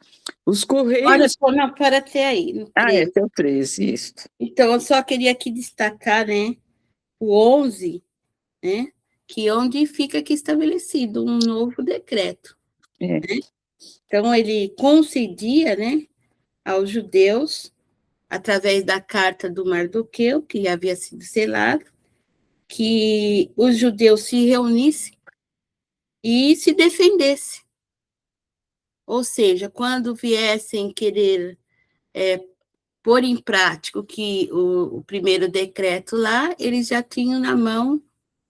Os correios... Olha, para até aí. No 13. Até o 13, isso. Então, eu só queria aqui destacar, né, o 11, né, que onde fica aqui estabelecido um novo decreto. É. Né? Então, ele concedia, né, aos judeus, através da carta do Mardoqueu, que havia sido selado, que os judeus se reunissem e se defendessem. Ou seja, quando viessem querer pôr em prática o primeiro decreto lá, eles já tinham na mão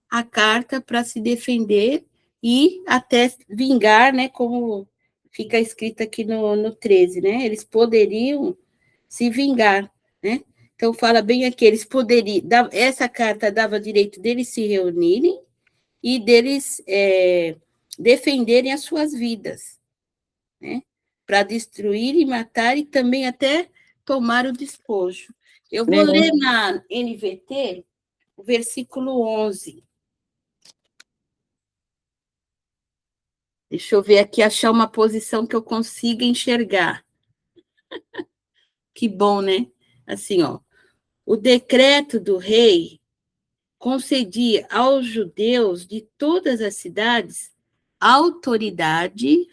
a carta para se defender e até vingar, né, como fica escrito aqui no 13, né? Eles poderiam se vingar, né? Então, fala bem aqui, eles poderiam... Essa carta dava direito deles se reunirem e deles defenderem as suas vidas, né? Para destruir e matar e também até tomar o despojo. Eu vou ler na NVT o versículo 11. Deixa eu ver aqui, achar uma posição que eu consiga enxergar. Que bom, né? Assim, ó. O decreto do rei concedia aos judeus de todas as cidades autoridade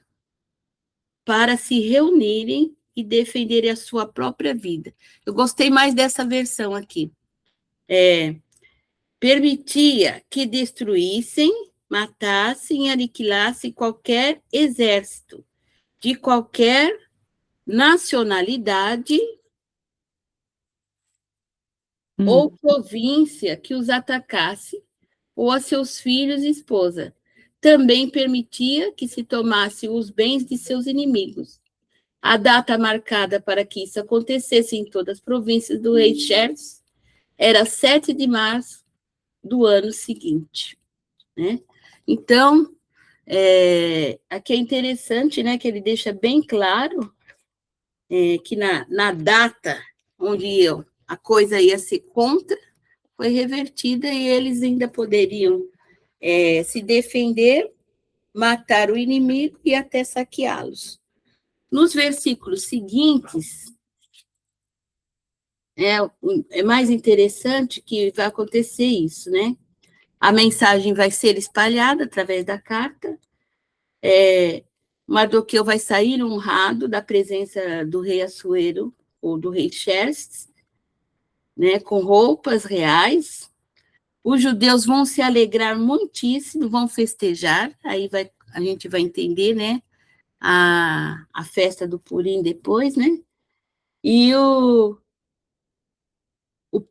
para se reunirem e defenderem a sua própria vida. Eu gostei mais dessa versão aqui. Permitia que destruíssem, matassem e aniquilassem qualquer exército de qualquer nacionalidade ou província que os atacasse, ou a seus filhos e esposa. Também permitia que se tomasse os bens de seus inimigos. A data marcada para que isso acontecesse em todas as províncias do rei Xerxes era 7 de março do ano seguinte. Né? Então, aqui é interessante, né, que ele deixa bem claro que na data onde a coisa ia ser contra, foi revertida e eles ainda poderiam se defender, matar o inimigo e até saqueá-los. Nos versículos seguintes, é mais interessante que vai acontecer isso, né? A mensagem vai ser espalhada através da carta, Mardoqueu vai sair honrado da presença do rei Assuero, ou do rei Xerxes, né, com roupas reais. Os judeus vão se alegrar muitíssimo, vão festejar, aí a gente vai entender, né, a festa do Purim depois, né, e o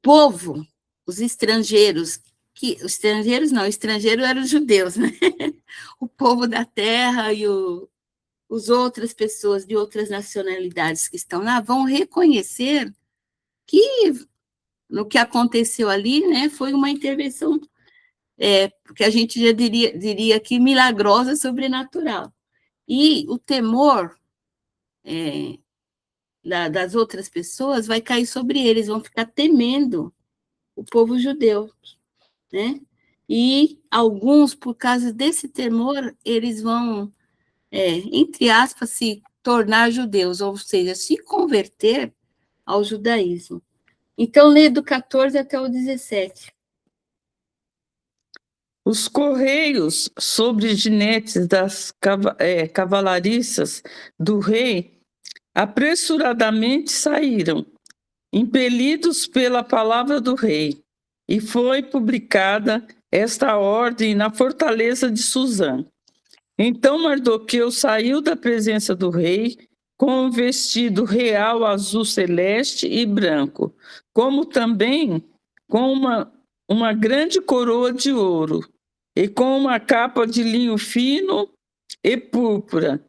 povo, os estrangeiros, estrangeiro eram os judeus, né, o povo da terra e as outras pessoas de outras nacionalidades que estão lá vão reconhecer que no que aconteceu ali, né, foi uma intervenção, que a gente já diria que milagrosa, sobrenatural. E o temor das outras pessoas vai cair sobre eles, vão ficar temendo o povo judeu, né? E alguns, por causa desse temor, eles vão, entre aspas, se tornar judeus, ou seja, se converter ao judaísmo. Então, lê do 14 até o 17. Os correios sobre jinetes das cavalariças do rei apressuradamente saíram, impelidos pela palavra do rei, e foi publicada esta ordem na fortaleza de Suzã. Então Mardoqueu saiu da presença do rei com um vestido real azul celeste e branco, como também com uma grande coroa de ouro, e com uma capa de linho fino e púrpura.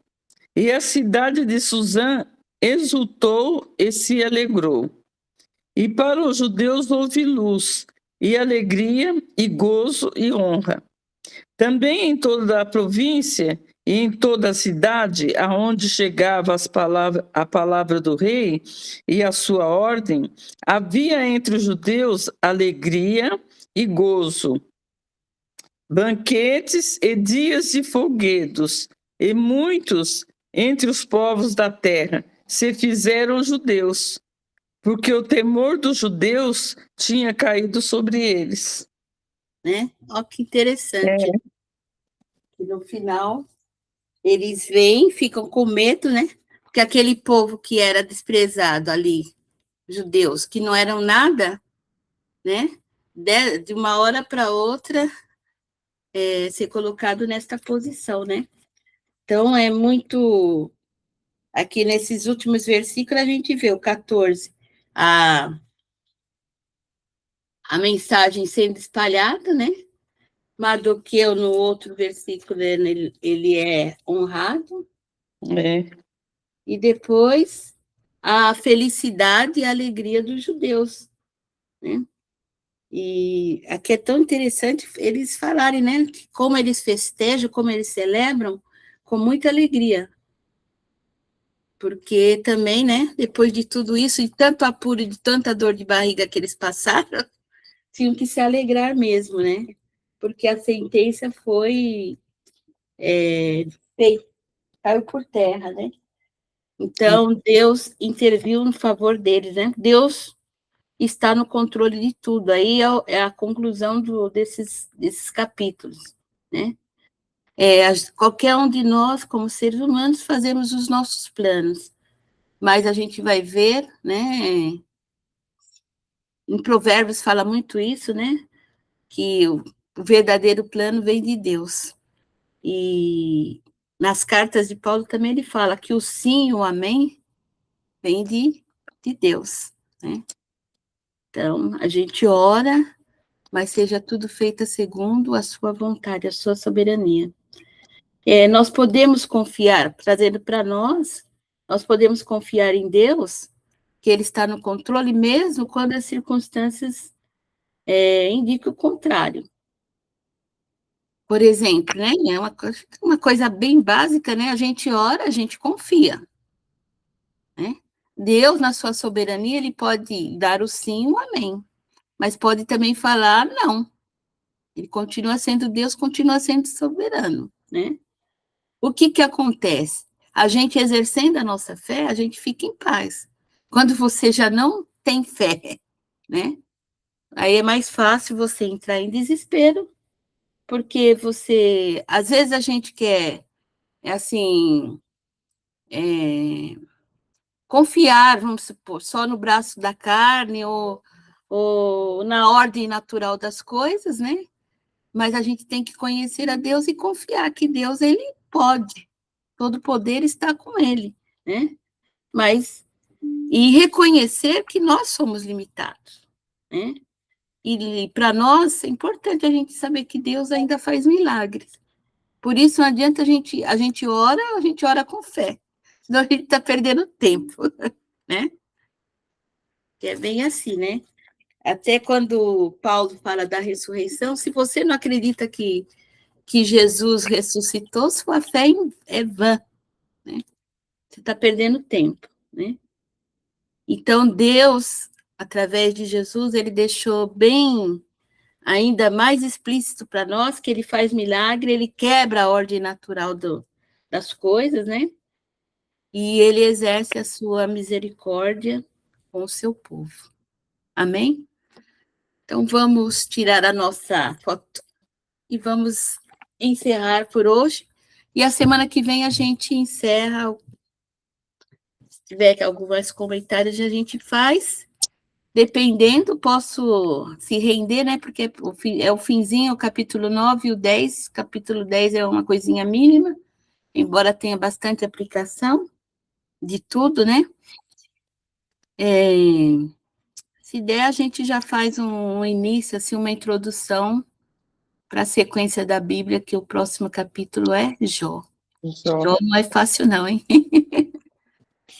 E a cidade de Suzã exultou e se alegrou. E para os judeus houve luz, e alegria, e gozo, e honra. Também em toda a província e em toda a cidade, aonde chegava a palavra do rei e a sua ordem, havia entre os judeus alegria e gozo, banquetes e dias de folguedos, e muitos entre os povos da terra se fizeram judeus, porque o temor dos judeus tinha caído sobre eles. Né? Olha que interessante. E no final, eles vêm, ficam com medo, né? Porque aquele povo que era desprezado ali, judeus, que não eram nada, né? De uma hora para outra, ser colocado nesta posição, né? Então, é muito... Aqui nesses últimos versículos, a gente vê o 14, a mensagem sendo espalhada, né? Mardoqueu, no outro versículo, ele é honrado. É. E depois, a felicidade e a alegria dos judeus, né? E aqui é tão interessante eles falarem, né? Como eles festejam, como eles celebram, com muita alegria. Porque também, né? Depois de tudo isso, de tanto apuro, de tanta dor de barriga que eles passaram, tinham que se alegrar mesmo, né? Porque a sentença foi feita, caiu por terra, né? Então, Deus interviu no favor deles, né? Deus está no controle de tudo. Aí é a conclusão desses capítulos, né? Qualquer um de nós, como seres humanos, fazemos os nossos planos, mas a gente vai ver, né? Em Provérbios fala muito isso, né? Que o verdadeiro plano vem de Deus. E nas cartas de Paulo também ele fala que o sim e o amém vem de Deus, né? Então, a gente ora, mas seja tudo feito segundo a sua vontade, a sua soberania. Nós podemos confiar, trazendo para nós podemos confiar em Deus, que Ele está no controle, mesmo quando as circunstâncias indicam o contrário. Por exemplo, né, é uma coisa bem básica, né? A gente ora, a gente confia, né? Deus, na sua soberania, Ele pode dar o sim e o amém, mas pode também falar não. Ele continua sendo Deus, continua sendo soberano, né? O que acontece? A gente exercendo a nossa fé, a gente fica em paz. Quando você já não tem fé, né? Aí é mais fácil você entrar em desespero, porque você, às vezes a gente quer, assim, confiar, vamos supor, só no braço da carne ou na ordem natural das coisas, né? Mas a gente tem que conhecer a Deus e confiar que Deus, Ele pode. Todo poder está com Ele, né? E reconhecer que nós somos limitados, né? E para nós é importante a gente saber que Deus ainda faz milagres. Por isso não adianta a gente ora com fé, senão a gente está perdendo tempo, né? Que é bem assim, né? Até quando Paulo fala da ressurreição, se você não acredita que Jesus ressuscitou, sua fé é vã, né? Você está perdendo tempo, né? Então, Deus, através de Jesus, ele deixou bem, ainda mais explícito para nós, que ele faz milagre, ele quebra a ordem natural das coisas, né? E ele exerce a sua misericórdia com o seu povo. Amém? Então, vamos tirar a nossa foto e vamos encerrar por hoje. E a semana que vem a gente encerra. Se tiver alguns comentários, a gente faz. Dependendo, posso se render, né? Porque é o finzinho, o capítulo 9 e o 10. Capítulo 10 é uma coisinha mínima, embora tenha bastante aplicação. de tudo, né? Se der, a gente já faz um início, assim, uma introdução para a sequência da Bíblia, que o próximo capítulo é Jó. Jó não é fácil, não, hein?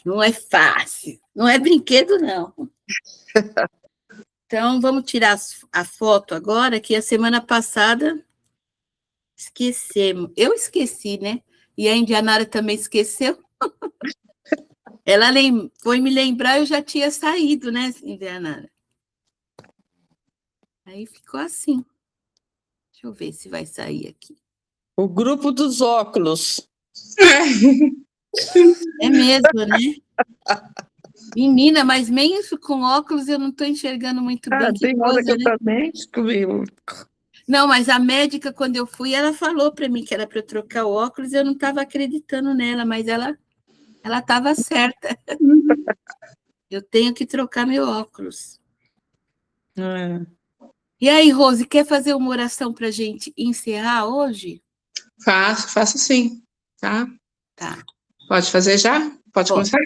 Não é fácil. Não é brinquedo, não. Então, vamos tirar a foto agora, que a semana passada esquecemos. Eu esqueci, né? E a Indianara também esqueceu. Ela foi me lembrar, eu já tinha saído, né, Indianara? Aí ficou assim. Deixa eu ver se vai sair aqui. O grupo dos óculos. É mesmo, né? Menina, mas mesmo com óculos eu não estou enxergando muito bem. Que tem hora coisa, que né? eu também descobri. Não, mas a médica, quando eu fui, ela falou para mim que era para eu trocar o óculos, eu não estava acreditando nela, mas ela estava certa. Eu tenho que trocar meu óculos. É. E aí, Rose, quer fazer uma oração para a gente encerrar hoje? Faço sim, tá? Tá. Pode fazer já? Pode Pode. começar?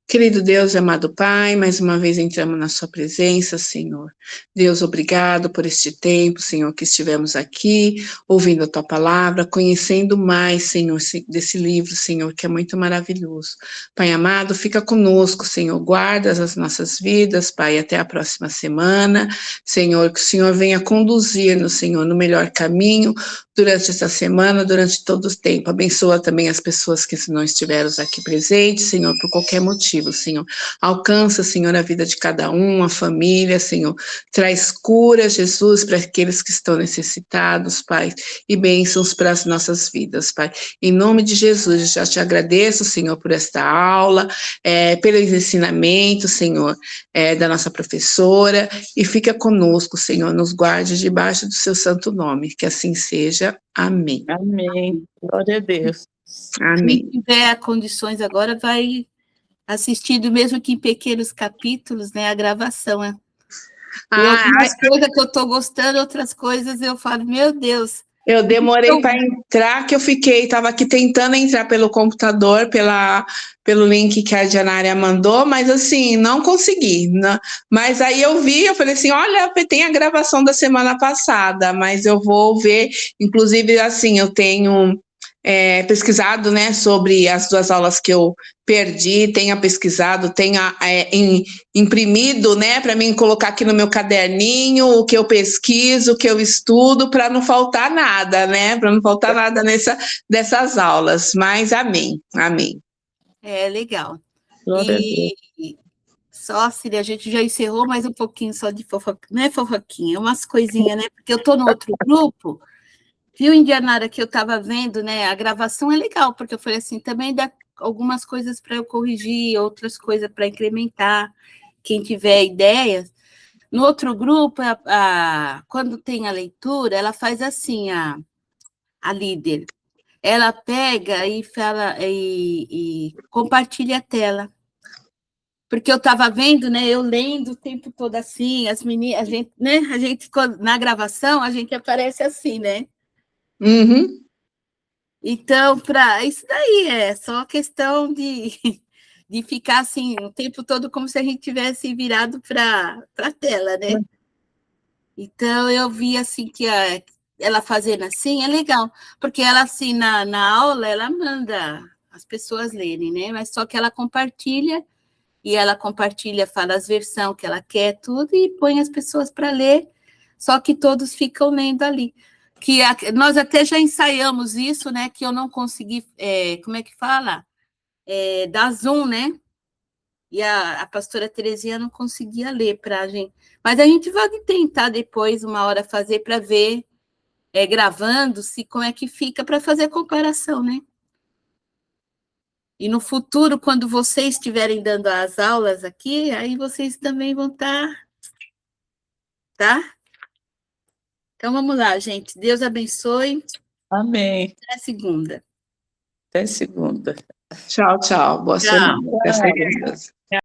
Querido Deus e amado Pai, mais uma vez entramos na sua presença, Senhor. Deus, obrigado por este tempo, Senhor, que estivemos aqui, ouvindo a tua palavra, conhecendo mais, Senhor, desse livro, Senhor, que é muito maravilhoso. Pai amado, fica conosco, Senhor, guarda as nossas vidas, Pai, até a próxima semana. Senhor, que o Senhor venha conduzir-nos, Senhor, no melhor caminho, durante essa semana, durante todo o tempo. Abençoa também as pessoas que não estiveram aqui presentes, Senhor, por qualquer motivo, Senhor. Alcança, Senhor, a vida de cada um, a família, Senhor. Traz cura, Jesus, para aqueles que estão necessitados, Pai, e bênçãos para as nossas vidas, Pai. Em nome de Jesus, eu já te agradeço, Senhor, por esta aula, pelos ensinamentos, Senhor, da nossa professora, e fica conosco, Senhor, nos guarde debaixo do seu santo nome, que assim seja. Amém. Amém. Glória a Deus. Amém. Quem tiver condições agora vai assistindo, mesmo que em pequenos capítulos, né, a gravação. Né? Tem algumas coisas que eu estou gostando, outras coisas eu falo, meu Deus. Eu demorei para entrar, que eu estava aqui tentando entrar pelo computador, pelo link que a Dianária mandou, mas assim, não consegui. Não. Mas aí eu falei assim, olha, tem a gravação da semana passada, mas eu vou ver, inclusive assim, eu tenho pesquisado, né, sobre as 2 aulas que eu perdi, tenha pesquisado, tenha imprimido, né, para mim colocar aqui no meu caderninho o que eu pesquiso, o que eu estudo, para não faltar nada, né, para não faltar nada dessas aulas, mas amém. É, legal. Glória a Deus. Só, Cília, a gente já encerrou mais um pouquinho só de fofoquinha, não é fofoquinha, umas coisinhas, né, porque eu estou no outro grupo. Viu, Indianara, que eu estava vendo, né? A gravação é legal, porque eu falei assim, também dá algumas coisas para eu corrigir, outras coisas para incrementar. Quem tiver ideias. No outro grupo, quando tem a leitura, ela faz assim, a líder. Ela pega e fala e compartilha a tela. Porque eu estava vendo, né? Eu lendo o tempo todo assim, as meninas, a gente na gravação, a gente aparece assim, né? Uhum. Então, para isso daí é só questão de ficar assim o tempo todo como se a gente tivesse virado para a tela, né? Então, eu vi assim que ela fazendo assim é legal, porque ela assim na aula ela manda as pessoas lerem, né? Mas só que ela compartilha fala as versões que ela quer tudo e põe as pessoas para ler, só que todos ficam lendo ali. Que nós até já ensaiamos isso, né? Que eu não consegui, como é que fala? Dar zoom, né? E a pastora Terezinha não conseguia ler para a gente. Mas a gente vai tentar depois, uma hora, fazer para ver, gravando, como é que fica, para fazer a comparação, né? E no futuro, quando vocês estiverem dando as aulas aqui, aí vocês também vão estar, tá? Então, vamos lá, gente. Deus abençoe. Amém. Até segunda. Até segunda. Tchau. Boa semana. Até segunda.